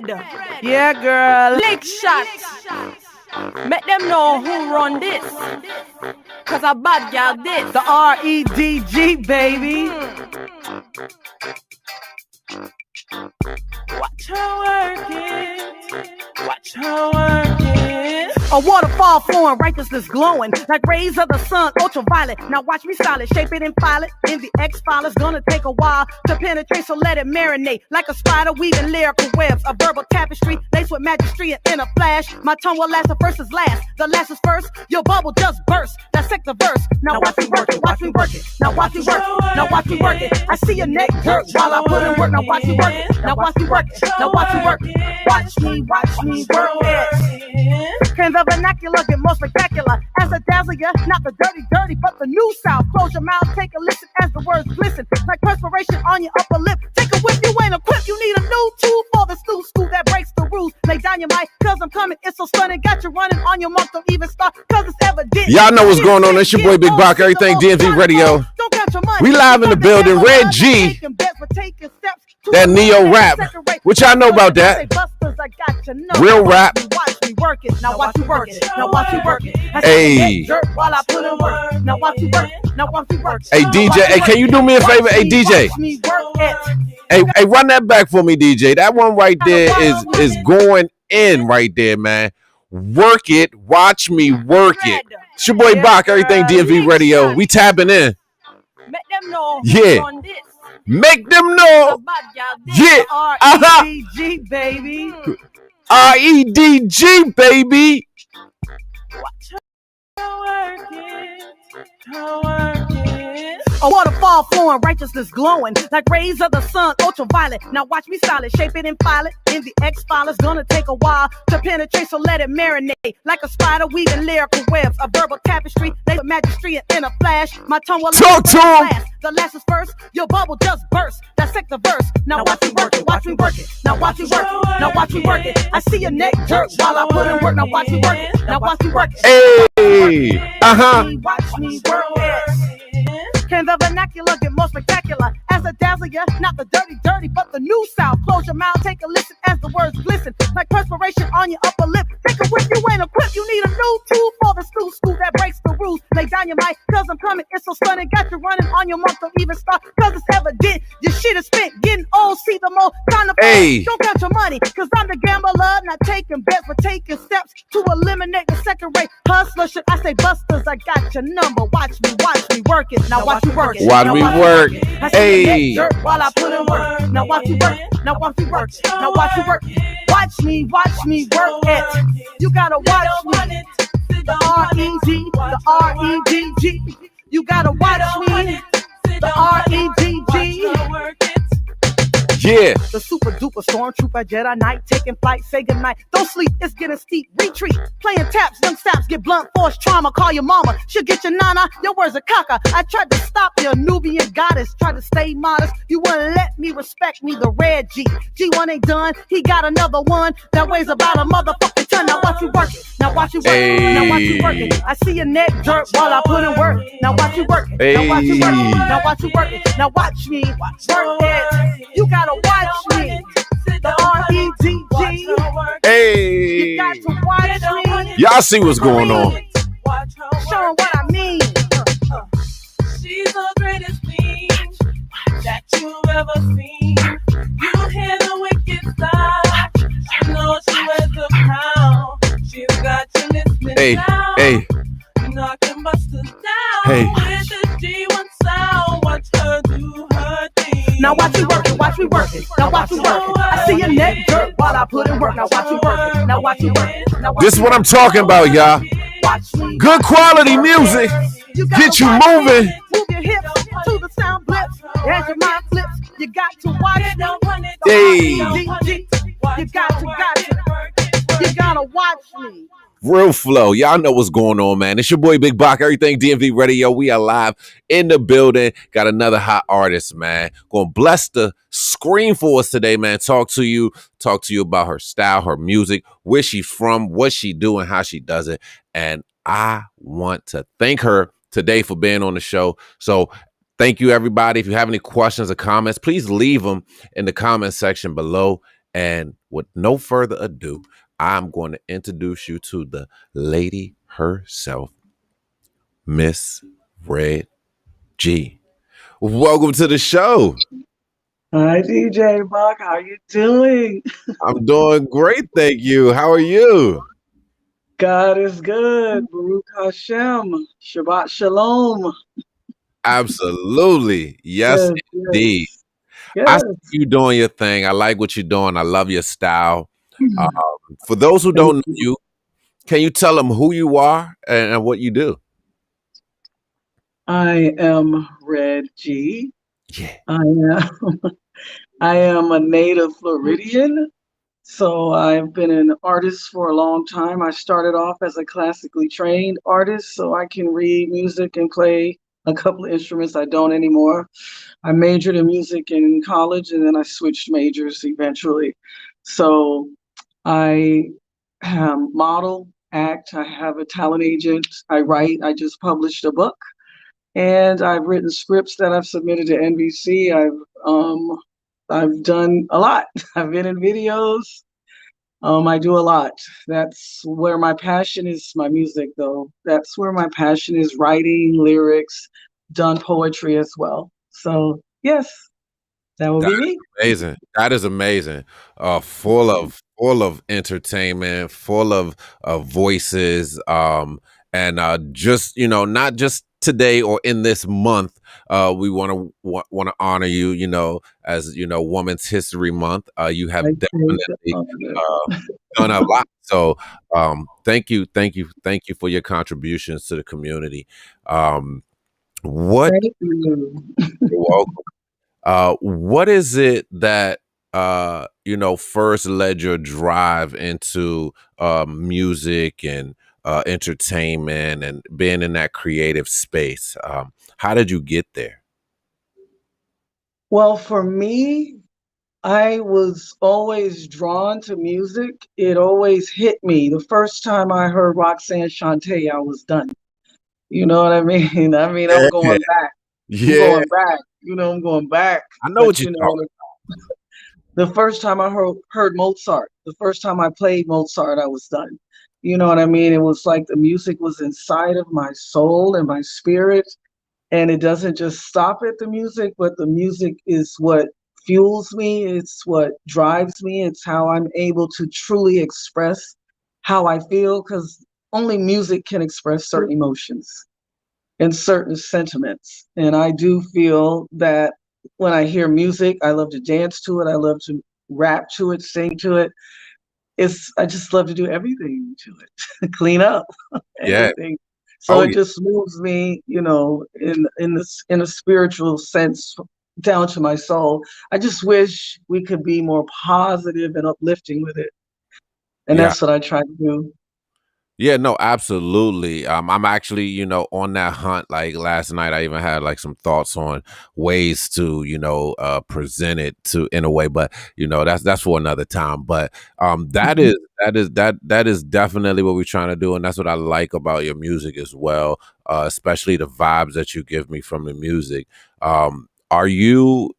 Red. Yeah, girl. Lick shot. Make them know who run this. Cause a bad girl this. The R-E-D-G, baby. Watch her work it. Watch her work it. A waterfall flowing, righteousness glowing like rays of the sun, ultraviolet. Now watch me style it, shape it and file it. In the X-file, it's gonna take a while to penetrate, so let it marinate like a spider weaving lyrical webs. A verbal tapestry laced with magistry and in a flash. My tongue will last, the first is last, the last is first. Your bubble just burst. Dissect the verse. Now watch me work it, watch me work it. Now watch me work it, now watch me work it. I see your neck jerk while I put in work. Now watch me work it, now watch me work it. Now watch me work it. Watch me work it. Can the vernacular get more spectacular as a dazzler? Not the dirty, but the new South. Close your mouth, take a listen as the words glisten like perspiration on your upper lip. Take a whip, you ain't equipped. You need a new tool for the school that breaks the rules. Lay down your mic, cause I'm coming. It's so stunning. Got you running on your mark. Don't even start, cause it's evident. Y'all know what's going on. It's your boy Big Bach, everything DMV Radio. We live in the building. Red G, that neo rap. What y'all know about that? Real rap. Watch me work it. Now watch me work it. Now watch me work it. Hey. While I put in work. Now watch me work it. Now watch me work it. Hey DJ, hey, can you do me a favor? Hey DJ. Hey, run that back for me, DJ. That one right there is going in right there, man. Work it. Watch me work it. It's your boy Bach, everything DMV Radio. We tapping in. Make them know. Yeah. Make them know. Yeah. R-E-D-G, baby. R-E-D-G, baby. Watch her work it. Her work it. A waterfall flowing, righteousness glowing like rays of the sun, ultraviolet. Now watch me style it, shape it and file it. In the X-file, it's gonna take a while to penetrate, so let it marinate like a spider weaving lyrical webs. A verbal tapestry, laced with magistry and in a flash. My tongue will last. The last is first. Your bubble just burst. Dissect the verse. Now watch me work it. Watch me work it. Now watch me work it. Now watch me work it. I see your neck jerk while I put in work. Now watch me work it. Now watch me work it. Hey. Watch me work it. Can the vernacular get more spectacular as a dazzler? Not the dirty, but the new South. Close your mouth, take a listen as the words glisten like perspiration on your upper lip. Take a whip, you ain't equipped. You need a new tool for the school that breaks the rules. Lay down your mic, cause I'm coming. It's so stunning. Got you running on your mark. Don't even start, cause it's evident. Your shit is spent, getting old. See the more kind of Don't count your money, cause I'm the gambler. Not taking bets, but taking steps to eliminate the second rate hustler. Should I say busters? I got your number. Watch me work it. Now watch me work it. Watch me work. Hey. While I put in work. Now watch me work. Now watch me work. Now watch me work. Watch me work it. You gotta watch me. The R-E-D-G. You gotta watch me. The R-E-D-G. Yeah. The super duper stormtrooper Jedi Knight taking flight. Say goodnight. Don't sleep. It's getting steep. Retreat. Playing taps. Young saps get blunt force trauma. Call your mama. She'll get your nana. Your words are caca. I tried to stop your Nubian goddess. Tried to stay modest. You wouldn't let me respect me. The red G. G1 ain't done. He got another one that weighs about a motherfucking ton. Now watch you work it. Now watch you work it. Now watch you work it. I see your neck jerk while I put in work. Now watch you work it. Now watch you work it. Now watch you work it. Now watch me work it. You gotta watch me. The R-E-D-G. Hey. You got to watch me. Y'all see what's going on. Show 'em what I mean. She's the greatest thing that you've ever seen. You hear the wicked side. She knows she wears the crown. She's got you listening. Hey. Knocking busters down. Hey. With the G1 sound. Watch her do her thing. Now watch me work it. Watch me work it. Now watch me work it. I see your neck jerk while I put in work. Now watch me work it. Now watch me work it. This is what I'm talking about, y'all. Good quality music. Get you moving. Move your hips to the sound blips. As your mind flips, you got to watch me. Hey. You gotta watch me. Real flow. Y'all know what's going on, man. It's your boy Big Bach, everything DMV Radio. We are live in the building. Got another hot artist, man. Gonna bless the screen for us today, man. Talk to you about her style, her music, where she's from, what she do, and how she does it. And I want to thank her today for being on the show. So thank you, everybody. If you have any questions or comments, please leave them in the comment section below, and with no further ado, I'm going to introduce you to the lady herself, Miss Red G. Welcome to the show. Hi, DJ Buck. How you doing? I'm doing great, thank you. How are you? God is good. Baruch Hashem. Shabbat Shalom. Absolutely. Yes, Yes, indeed. yes, I see yes. you doing your thing. I like what you're doing. I love your style. Um, for those who Thank don't know you. you, can you tell them who you are and what you do? I am Red G. Yeah. I am I am a native Floridian. So I've been an artist for a long time. I started off as a classically trained artist, so I can read music and play a couple of instruments. I don't anymore. I majored in music in college and then I switched majors eventually. So I model, act, I have a talent agent, I write, I just published a book, and I've written scripts that I've submitted to NBC. I've done a lot. I've been in videos. I do a lot. That's where my passion is, my music though. That's where my passion is, writing, lyrics, done poetry as well. So yes, that will That be is me. amazing. That is amazing. Full of entertainment, full of voices, and just not just today or in this month. We want to honor you. As Women's History Month. You I have take the definitely honor. uh, done a lot. So thank you for your contributions to the community. Um, what Thank you. You're welcome. What is it that first led your drive into music and entertainment and being in that creative space? How did you get there? Well, for me, I was always drawn to music. It always hit me. The first time I heard Roxanne Shante, I was done. You know what I mean? I mean, I'm Yeah, going back. I'm yeah. going back. I'm going back. I know what But you're talking. the first time I heard Mozart, the first time I played Mozart, I was done. You know what I mean? It was like the music was inside of my soul and my spirit. And it doesn't just stop at the music, but the music is what fuels me. It's what drives me. It's how I'm able to truly express how I feel, because only music can express certain emotions and certain sentiments. And I do feel that when I hear music, I love to dance to it. I love to rap to it, sing to it. I just love to do everything to it, clean up, Yeah. everything. So Oh it yeah. just moves me, in a spiritual sense down to my soul. I just wish we could be more positive and uplifting with it. And Yeah. that's what I try to do. Yeah, no, absolutely. I'm actually, on that hunt. Like last night, I even had like some thoughts on ways to, present it to in a way, but that's for another time. But that Mhm. is definitely what we're trying to do, and that's what I like about your music as well, especially the vibes that you give me from the music. Are you,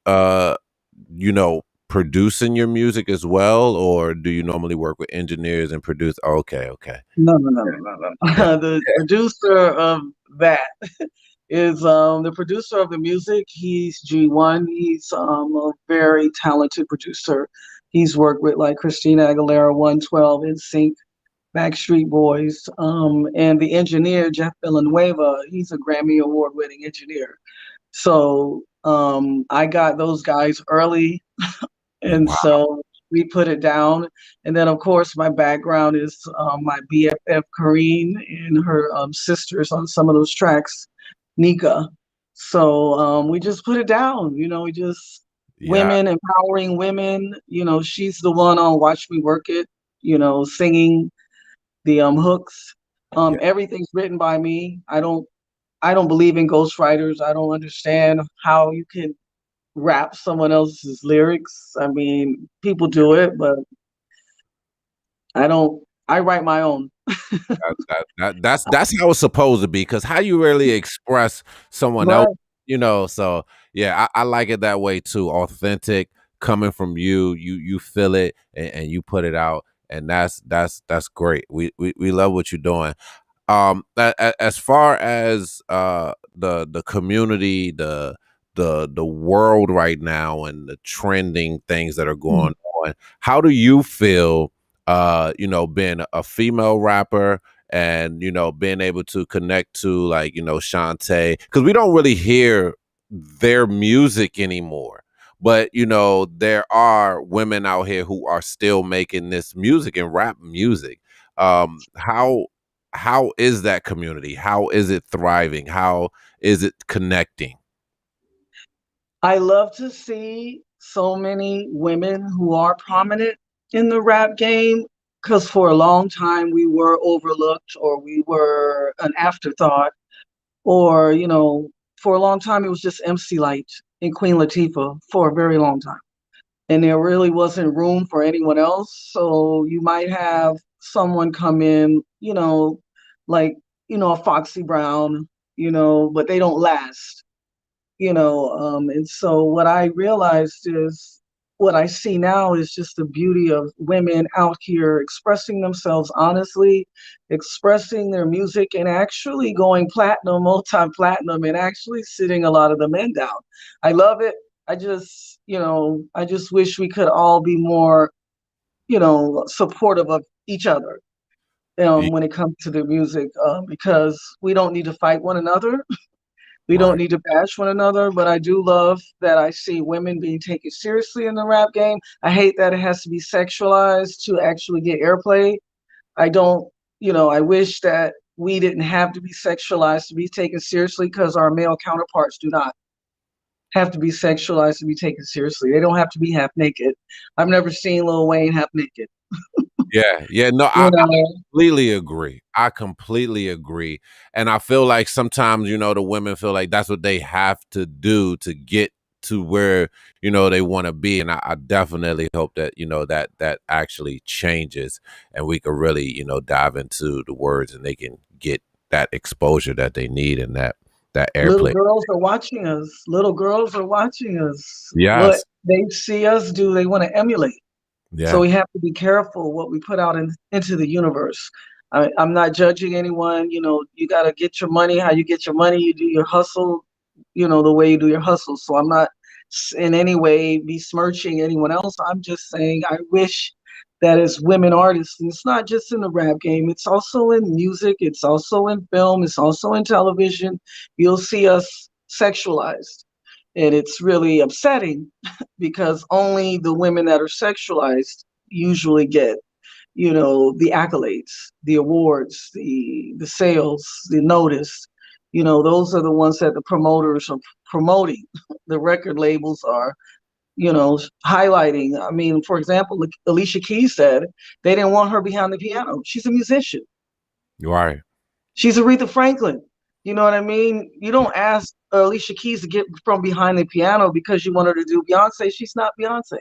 producing your music as well, or do you normally work with engineers and produce? Okay, okay. No, no, no, no, no, Yeah. no. The producer of that is the producer of the music. He's G1. He's a very talented producer. He's worked with like Christina Aguilera, 112, NSYNC, Backstreet Boys, and the engineer Jeff Villanueva. He's a Grammy award-winning engineer. So I got those guys early, and Wow. so we put it down. And then, of course, my background is my BFF Kareen and her sisters on some of those tracks, Nika. So we just put it down. We just Yeah. women empowering women. She's the one on Watch Me Work It. Singing the hooks. Yeah. Everything's written by me. I don't believe in ghostwriters. I don't understand how you can rap someone else's lyrics. I mean, people do it, but I don't. I write my own. That's how it's supposed to be. Because how you really express someone else, Right. So yeah, I like it that way too. Authentic, coming from you. You feel it and you put it out, and that's great. We love what you're doing. As far as the community, the world right now, and the trending things that are going on, how do you feel? Being a female rapper, and being able to connect to, like, Shantae, because we don't really hear their music anymore. But there are women out here who are still making this music and rap music. How is that community? How is it thriving? How is it connecting? I love to see so many women who are prominent in the rap game, because for a long time we were overlooked, or we were an afterthought, or, for a long time it was just MC Light and Queen Latifah for a very long time. And there really wasn't room for anyone else. So you might have someone come in, like, a Foxy Brown, but they don't last, and so what I realized is, what I see now is just the beauty of women out here expressing themselves honestly, expressing their music, and actually going platinum, multi-platinum, and actually sitting a lot of the men down. I love it. I just wish we could all be more, supportive of each other, when it comes to the music, because we don't need to fight one another. We don't Right. need to bash one another, but I do love that I see women being taken seriously in the rap game. I hate that it has to be sexualized to actually get airplay. I don't, I wish that we didn't have to be sexualized to be taken seriously, because our male counterparts do not have to be sexualized to be taken seriously. They don't have to be half naked. I've never seen Lil Wayne half naked. Yeah, no, You I know, completely agree. I completely agree. And I feel like sometimes, the women feel like that's what they have to do to get to where, they want to be. And I definitely hope that, that actually changes, and we can really, dive into the words, and they can get that exposure that they need, and that little airplay. girls are watching us. Little girls are watching us. What Yes. they see us do, they want to emulate. So Yeah. we have to be careful what we put out into the universe. I'm not judging anyone. You got to get your money how you get your money. You do your hustle, the way you do your hustle. So I'm not in any way besmirching anyone else. I'm just saying I wish that as women artists, and it's not just in the rap game, it's also in music, it's also in film, it's also in television. You'll see us sexualized. And it's really upsetting, because only the women that are sexualized usually get, the accolades, the awards, the sales, the notice. Those are the ones that the promoters are promoting. The record labels are, highlighting. I mean, for example, Alicia Keys said they didn't want her behind the piano. She's a musician. Right. She's Aretha Franklin. You know what I mean? You don't ask Alicia Keys to get from behind the piano because you want her to do Beyonce. She's not Beyonce.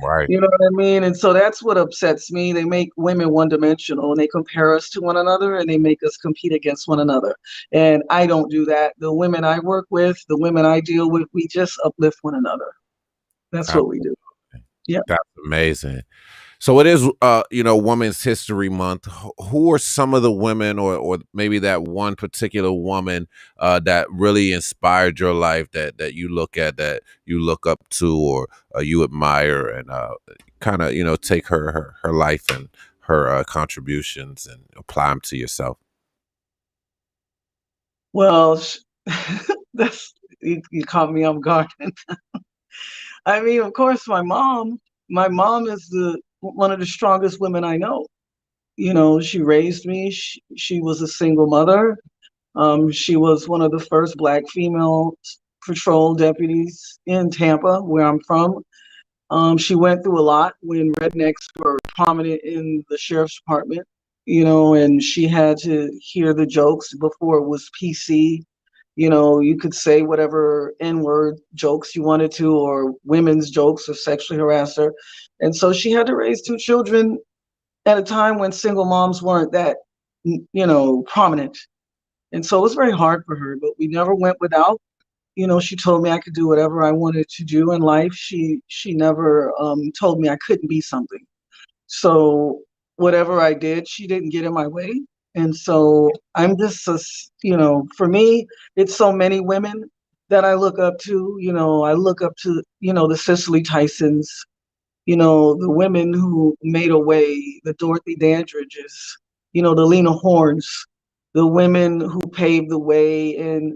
Right. You know what I mean? And so that's what upsets me. They make women one-dimensional, and they compare us to one another, and they make us compete against one another. And I don't do that. The women I work with, the women I deal with, we just uplift one another. That's what we do. Yeah. That's amazing. So it is, Women's History Month. Who are some of the women, or maybe that one particular woman that really inspired your life, that you look at, that you look up to, or you admire, and kind of, take her life and her contributions and apply them to yourself? Well, that's you caught me off guard. I mean, of course, my mom. My mom is one of the strongest women I know. She raised me. She was a single mother. She was one of the first Black female patrol deputies in Tampa, where I'm from. She went through a lot when rednecks were prominent in the sheriff's department, and she had to hear the jokes before it was PC. You could say whatever N-word jokes you wanted to, or women's jokes, or sexually harass her. And so she had to raise two children at a time when single moms weren't that, prominent. And so it was very hard for her, but we never went without. You know, she told me I could do whatever I wanted to do in life. She never told me I couldn't be something. So whatever I did, she didn't get in my way. And so I'm just, you know, for me, it's so many women that I look up to. You know, I look up to, you know, the Cicely Tysons, you know, the women who made a way, the Dorothy Dandridges, you know, the Lena Hornes, the women who paved the way and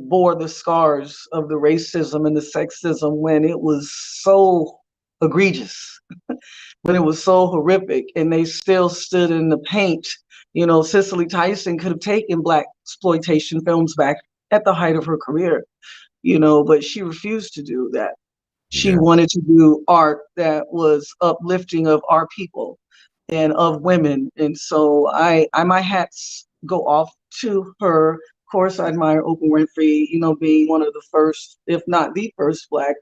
bore the scars of the racism and the sexism when it was so egregious, when it was so horrific, and they still stood in the paint. You know, Cicely Tyson could have taken black exploitation films back at the height of her career, you know, but she refused to do that. She Yeah. wanted to do art that was uplifting of our people and of women. And so my hats go off to her. Of course, I admire Oprah Winfrey, you know, being one of the first, if not the first, Black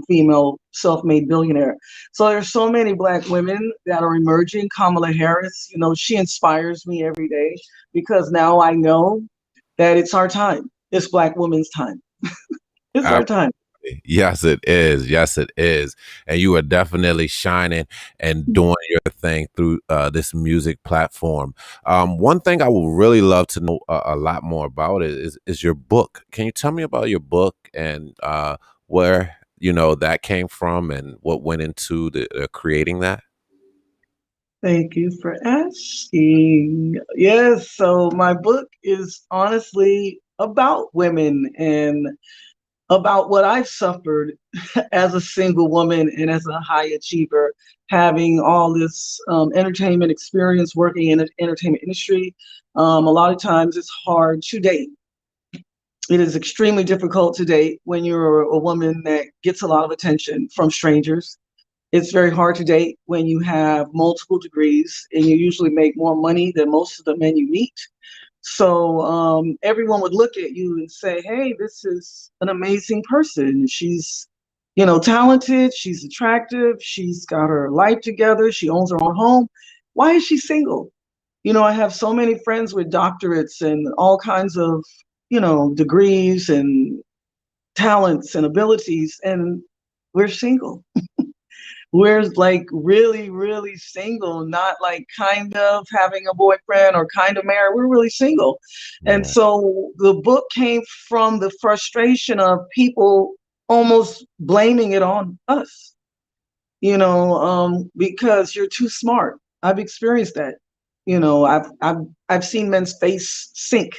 female self-made billionaire. So there's so many Black women that are emerging. Kamala Harris, you know, she inspires me every day because now I know that it's our time. It's Black women's time. It's our time. Yes, it is. Yes, it is. And you are definitely shining and doing your thing through this music platform. One thing I would really love to know a lot more about is your book. Can you tell me about your book and where you know that came from and what went into the creating that? Thank you for asking. Yes, so my book is honestly about women and about what I've suffered as a single woman and as a high achiever, having all this entertainment experience working in the entertainment industry. A lot of times it's hard to date. It is extremely difficult to date when you're a woman that gets a lot of attention from strangers. It's very hard to date when you have multiple degrees and you usually make more money than most of the men you meet. So everyone would look at you and say, hey, this is an amazing person. She's, you know, talented. She's attractive. She's got her life together. She owns her own home. Why is she single? You know, I have so many friends with doctorates and all kinds of, you know, degrees and talents and abilities, and we're single. We're like really, really single, not like kind of having a boyfriend or kind of married. We're really single. And Yeah. so the book came from the frustration of people almost blaming it on us, you know, because you're too smart. I've experienced that. You know, I've seen men's face sink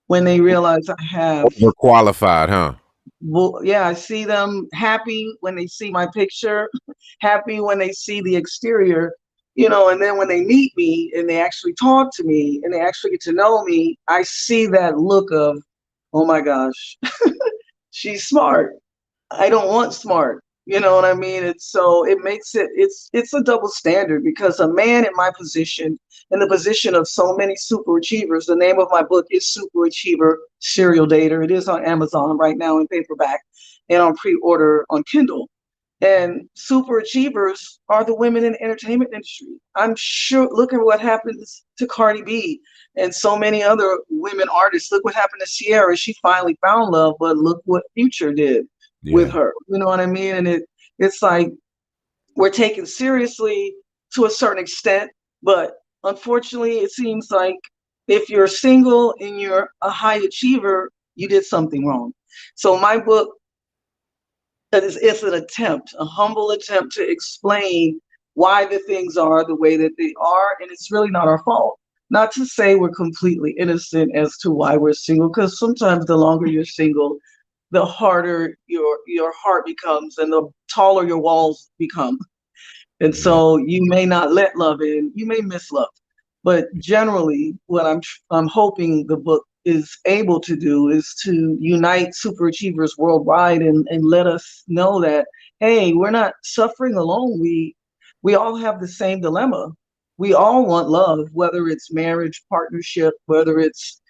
when they realize I have. Overqualified, huh? Well, yeah, I see them happy when they see my picture, happy when they see the exterior, you know, and then when they meet me and they actually talk to me and they actually get to know me, I see that look of, oh my gosh, she's smart. I don't want smart. You know what I mean? It's so it makes it's a double standard because a man in my position, in the position of so many super achievers, the name of my book is Super Achiever Serial Dater. It is on Amazon right now in paperback and on pre-order on Kindle. And super achievers are the women in the entertainment industry. I'm sure, look at what happens to Cardi B and so many other women artists. Look what happened to Sierra. She finally found love, but look what Future did with Yeah. her. You know what I mean? And it's like we're taken seriously to a certain extent, but unfortunately, it seems like if you're single and you're a high achiever, you did something wrong. So my book it's an attempt, a humble attempt to explain why the things are the way that they are, and it's really not our fault. Not to say we're completely innocent as to why we're single, because sometimes the longer you're single, the harder your heart becomes and the taller your walls become. And Yeah. so you may not let love in, you may miss love. But generally, what I'm hoping the book is able to do is to unite super achievers worldwide and let us know that, hey, we're not suffering alone. We all have the same dilemma. We all want love, whether it's marriage, partnership, whether it's,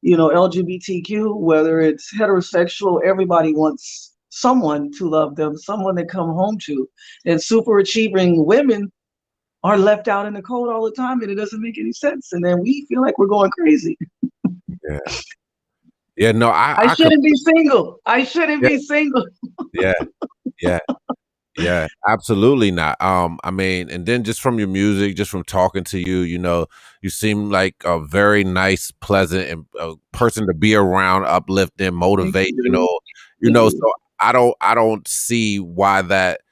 you know, LGBTQ, whether it's heterosexual, everybody wants someone to love them, someone to come home to. And super achieving women are left out in the cold all the time and it doesn't make any sense. And then we feel like we're going crazy. Yeah. Yeah, no, I I could, shouldn't be single. I shouldn't yeah, be single. yeah, yeah. Yeah, absolutely not. I mean, and then just from your music, just from talking to you, you seem like a very nice, pleasant, and person to be around, uplifting, Thank motivational. you. So I don't see why that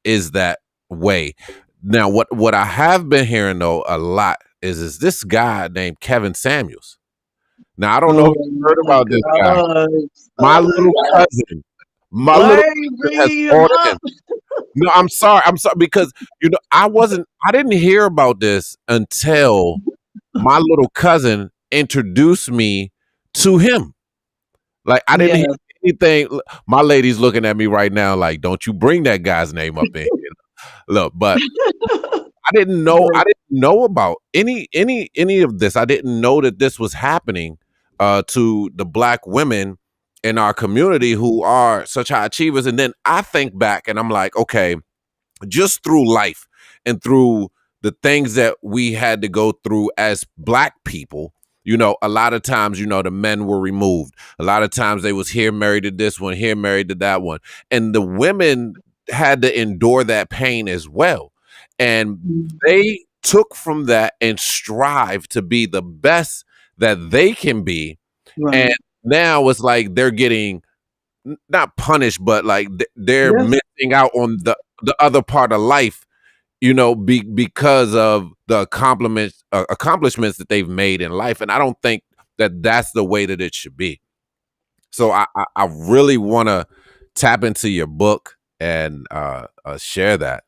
is that way. Now, what I have been hearing though a lot is this guy named Kevin Samuels. Now, I don't know if Oh you heard my about this guy. God. My Oh my little God. cousin, my Why little are you cousin has bringing him brought him. up? No, I'm sorry because I didn't hear about this until my little cousin introduced me to him. Like I didn't Yeah. hear anything. My lady's looking at me right now like, don't you bring that guy's name up in here. Look, but I didn't know about any of this. I didn't know that this was happening to the black women in our community who are such high achievers. And then I think back and I'm like, okay, just through life and through the things that we had to go through as black people, a lot of times, the men were removed. A lot of times they was here married to this one, here married to that one. And the women had to endure that pain as well. And they took from that and strive to be the best that they can be. And Right. now it's like they're getting not punished, but like they're Yes. missing out on the other part of life, because of the accomplishments that they've made in life. And I don't think that that's the way that it should be. So I really want to tap into your book and share that.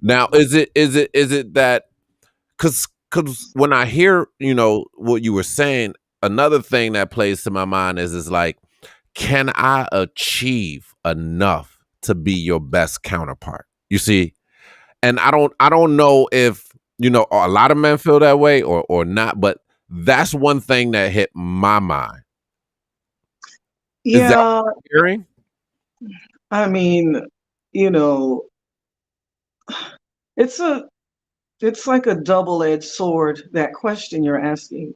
Now, is it that because when I hear what you were saying, another thing that plays to my mind is like, can I achieve enough to be your best counterpart? You see, and I don't know if a lot of men feel that way or not, but that's one thing that hit my mind. Is that what Yeah. you're hearing? I mean, you know, it's a it's like a double-edged sword, that question you're asking.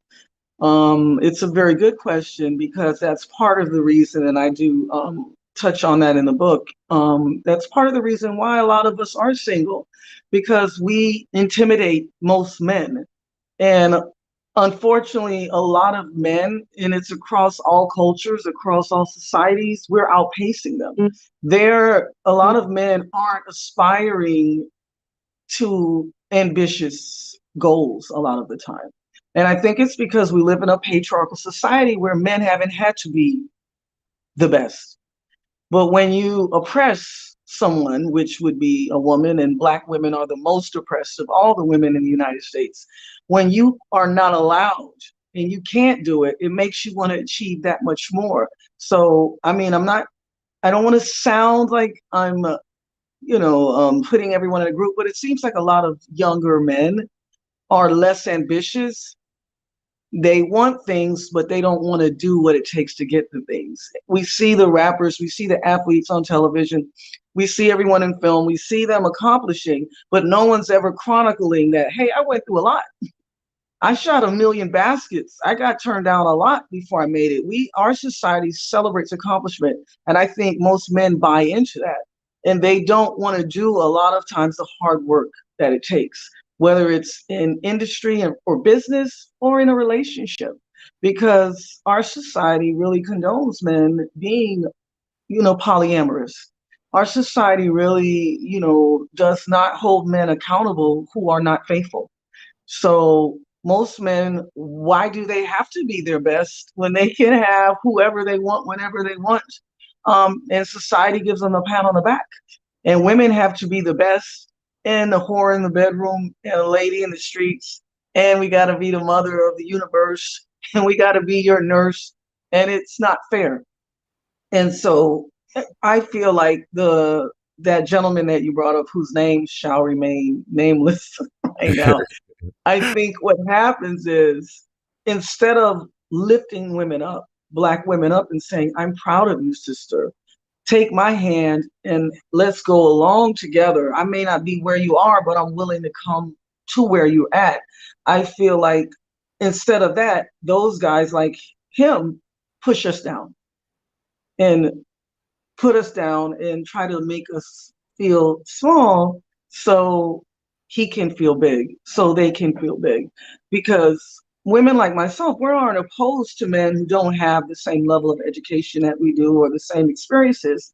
It's a very good question because that's part of the reason, and I do touch on that in the book. That's part of the reason why a lot of us are single, because we intimidate most men. And unfortunately, a lot of men, and it's across all cultures, across all societies, we're outpacing them. A lot of men aren't aspiring to ambitious goals a lot of the time. And I think it's because we live in a patriarchal society where men haven't had to be the best. But when you oppress someone, which would be a woman, and black women are the most oppressed of all the women in the United States, when you are not allowed and you can't do it, it makes you want to achieve that much more. So, I mean, I don't want to sound like I'm, putting everyone in a group, but it seems like a lot of younger men are less ambitious. They want things, but they don't want to do what it takes to get the things. We see the rappers, we see the athletes on television, we see everyone in film, we see them accomplishing, but no one's ever chronicling that, hey, I went through a lot. I shot 1 million baskets. I got turned down a lot before I made it. Our society celebrates accomplishment, and I think most men buy into that. And they don't want to do a lot of times the hard work that it takes, whether it's in industry or business or in a relationship, because our society really condones men being, polyamorous. Our society really, does not hold men accountable who are not faithful. So most men, why do they have to be their best when they can have whoever they want, whenever they want? And society gives them a pat on the back. And women have to be the best, and the whore in the bedroom and a lady in the streets. And we got to be the mother of the universe, and we got to be your nurse. And it's not fair. And so I feel like that gentleman that you brought up, whose name shall remain nameless right now, I think what happens is, instead of lifting women up, black women up, and saying, I'm proud of you, sister, take my hand and let's go along together. I may not be where you are, but I'm willing to come to where you're at. I feel like instead of that, those guys like him push us down and put us down and try to make us feel small so he can feel big, so they can feel big. Because women like myself, we aren't opposed to men who don't have the same level of education that we do or the same experiences.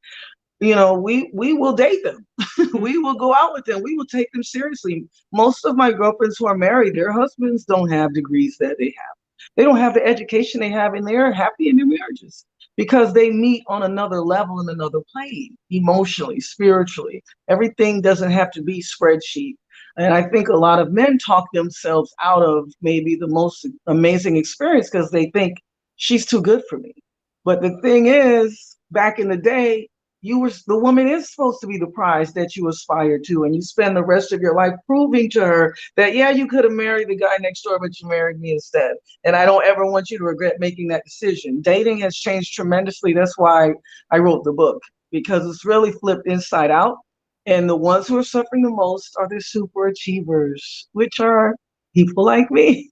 You know, we will date them. We will go out with them. We will take them seriously. Most of my girlfriends who are married, their husbands don't have degrees that they have. They don't have the education they have, and they're happy in their marriages because they meet on another level and another plane, emotionally, spiritually. Everything doesn't have to be spreadsheet. And I think a lot of men talk themselves out of maybe the most amazing experience because they think she's too good for me. But the thing is, back in the day, the woman is supposed to be the prize that you aspire to, and you spend the rest of your life proving to her that, yeah, you could have married the guy next door, but you married me instead. And I don't ever want you to regret making that decision. Dating has changed tremendously. That's why I wrote the book, because it's really flipped inside out. And the ones who are suffering the most are the super achievers, which are people like me.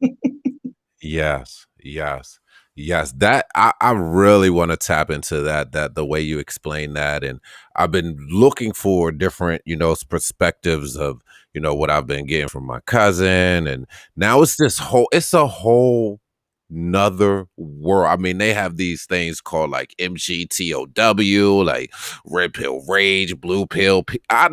Yes. That I really want to tap into that the way you explain that. And I've been looking for different, perspectives of, what I've been getting from my cousin. And now it's a whole nother world. I mean, they have these things called like MGTOW, like red pill rage, blue pill. I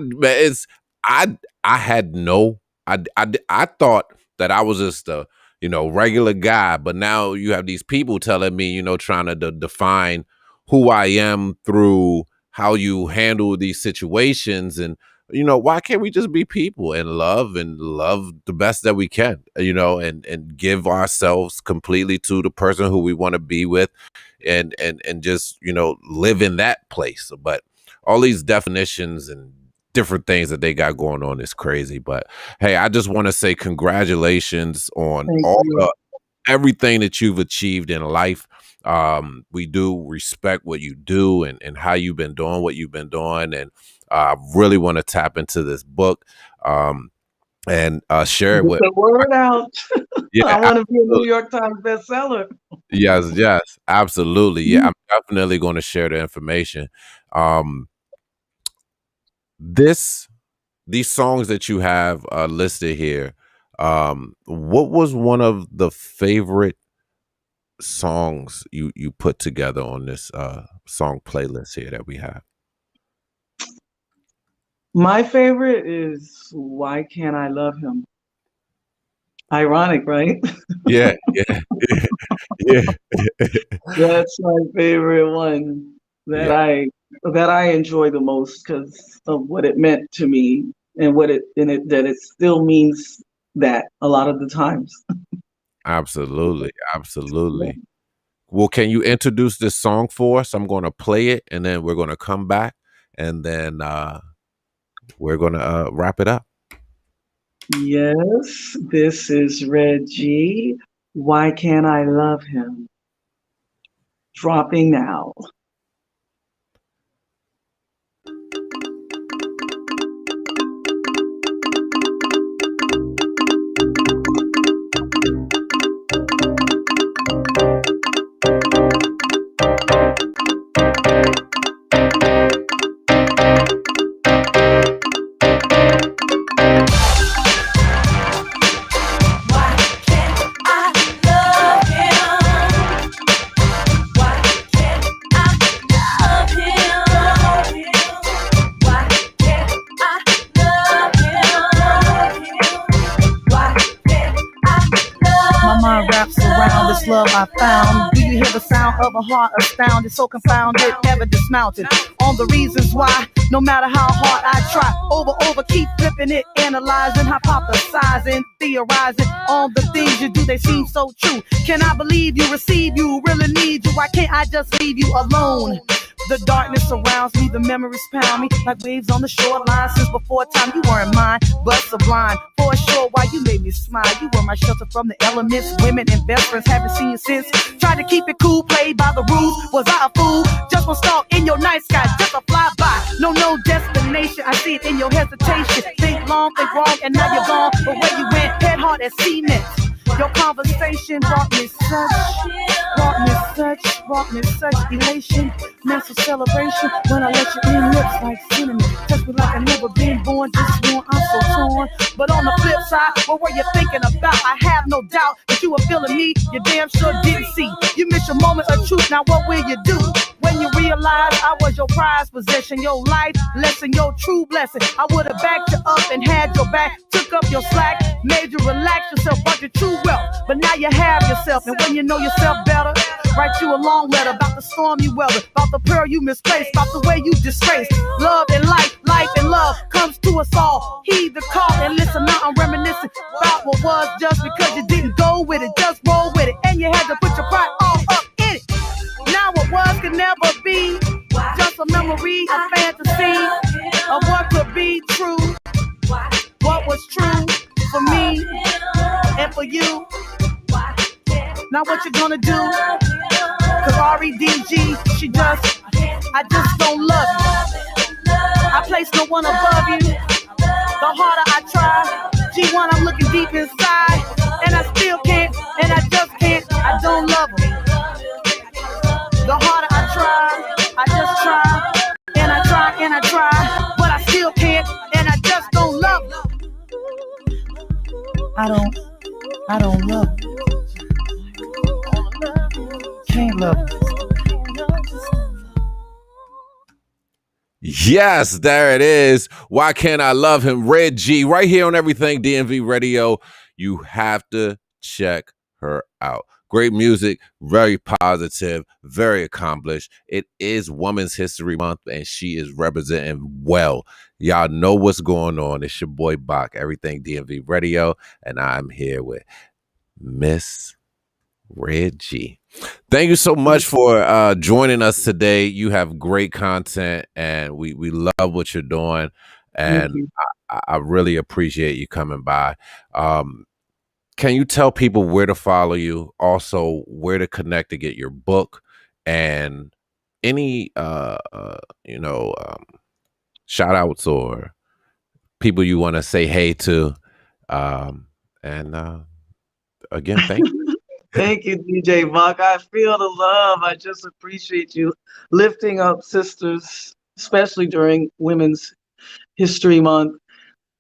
thought that I was just a regular guy, but now you have these people telling me, trying to define who I am through how you handle these situations. And, why can't we just be people and love the best that we can, and give ourselves completely to the person who we want to be with and just, live in that place. But all these definitions and different things that they got going on is crazy. But hey, I just want to say congratulations on everything that you've achieved in life. We do respect what you do and how you've been doing what you've been doing. And I really want to tap into this book and share it with the word out. Yeah, I want to be a New York Times bestseller. Yes, absolutely. Yeah, I'm definitely going to share the information. These songs that you have listed here, what was one of the favorite songs you put together on this song playlist here that we have? My favorite is Why Can't I Love Him? Ironic, right? Yeah. That's my favorite one that I enjoy the most because of what it meant to me and that it still means that a lot of the times. Absolutely. Well, can you introduce this song for us? I'm going to play it and then we're going to come back and then we're going to wrap it up. Yes, this is Red G. Why Can't I Love Him? Dropping now. Love I found. Do you hear the sound of a heart astounded, so confounded, never dismounted on the reasons why? No matter how hard I try, over, keep flipping it, analyzing, hypothesizing, theorizing on the things you do. They seem so true. Can I believe you, receive you, really need you? Why can't I just leave you alone? The darkness surrounds me, the memories pound me like waves on the shoreline. Since before time, you weren't mine, but sublime. For sure, why you made me smile. You were my shelter from the elements. Women and best friends, haven't seen you since. Tried to keep it cool, played by the rules. Was I a fool? Just one stalk in your night sky, just a flyby. No destination. I see it in your hesitation. Think long, think wrong, and now you're gone. But where you went, head hard as cement. Your conversation brought me such brought me such elation, massive celebration. When I let you in, lips like cinnamon, touch me like I never been born. Just born, I'm so torn. But on the flip side, what were you thinking about? I have no doubt that you were feeling me. You damn sure didn't see. You missed your moment of truth. Now what will you do when you realize I was your prized possession, your life lesson, your true blessing? I would have backed you up and had your back, took up your slack, made you relax yourself, brought your true wealth. But now you have yourself, and when you know yourself better, write you a long letter about the storm you weathered, about the pearl you misplaced, about the way you disgraced. Love and life and love comes to us all. Heed the call and listen. Now I'm reminiscing about what was just because you didn't go with it, just roll with it, and you had to put your pride all up in it. Now what was could never be, just a memory, a fantasy of what could be true, what was true for me and for you. Now what you gonna do? Cause R-E-D-G, I just don't love you. I place no one above you. The harder I try, G1, I'm looking deep inside, and I still can't, and I just can't, I don't love him. The harder I try, I just try, and I try, and I try, but I still can't, and I just don't love him. I don't love him. Can't love him. Yes, there it is. Why Can't I Love Him? Red G, right here on Everything DMV Radio. You have to check her out. Great music, very positive, very accomplished. It is Women's History Month, and she is representing well. Y'all know what's going on. It's your boy Bach, Everything DMV Radio, and I'm here with Miss Red G. Thank you so much for joining us today. You have great content, and we love what you're doing, and I really appreciate you coming by. Can you tell people where to follow you, also where to connect to get your book, and any shout outs or people you want to say hey to? Again, thank you. Thank you, DJ Buck. I feel the love. I just appreciate you lifting up sisters, especially during Women's History Month.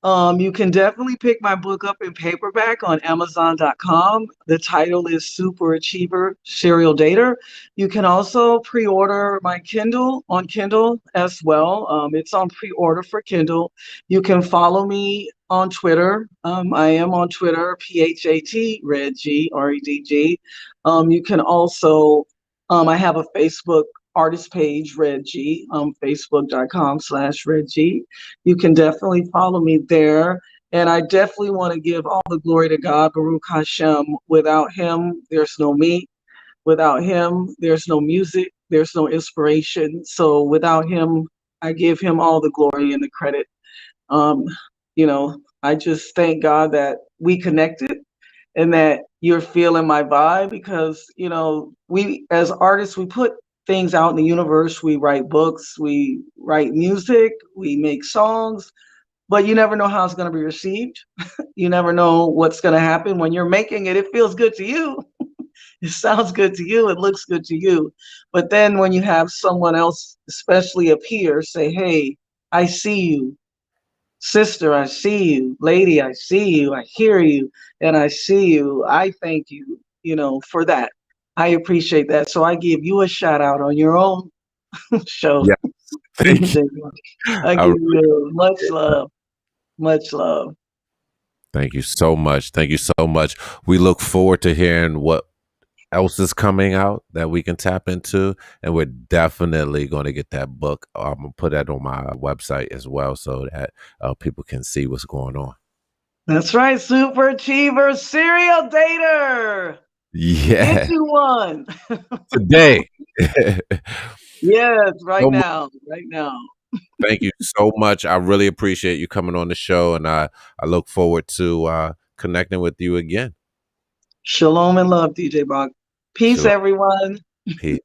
You can definitely pick my book up in paperback on Amazon.com. The title is Super Achiever Serial Dater. You can also pre-order my Kindle on Kindle as well. It's on pre-order for Kindle. You can follow me on Twitter. I am on Twitter, PHAT, Red G, REDG. You can also, I have a Facebook artist page, Red G, facebook.com/Red G. You can definitely follow me there. And I definitely want to give all the glory to God, Baruch Hashem. Without him, there's no me. Without him, there's no music. There's no inspiration. So without him, I give him all the glory and the credit. I just thank God that we connected and that you're feeling my vibe because, we as artists, we put things out in the universe. We write books, we write music, we make songs, but you never know how it's going to be received. You never know what's going to happen. When you're making it, it feels good to you. It sounds good to you. It looks good to you. But then when you have someone else, especially a peer, say, hey, I see you. Sister, I see you. Lady, I see you. I hear you. And I see you. I thank you, for that. I appreciate that. So I give you a shout out on your own show. Yeah. Thank you. I give you much love. Much love. Thank you so much. Thank you so much. We look forward to hearing what else is coming out that we can tap into, and we're definitely going to get that book. I'm going to put that on my website as well so that people can see what's going on. That's right. Super Achiever Serial Dater. Yeah. Get you one. Today. Yes, right now. Thank you so much. I really appreciate you coming on the show, and I look forward to connecting with you again. Shalom and love, DJ Bach. Peace, everyone. Peace.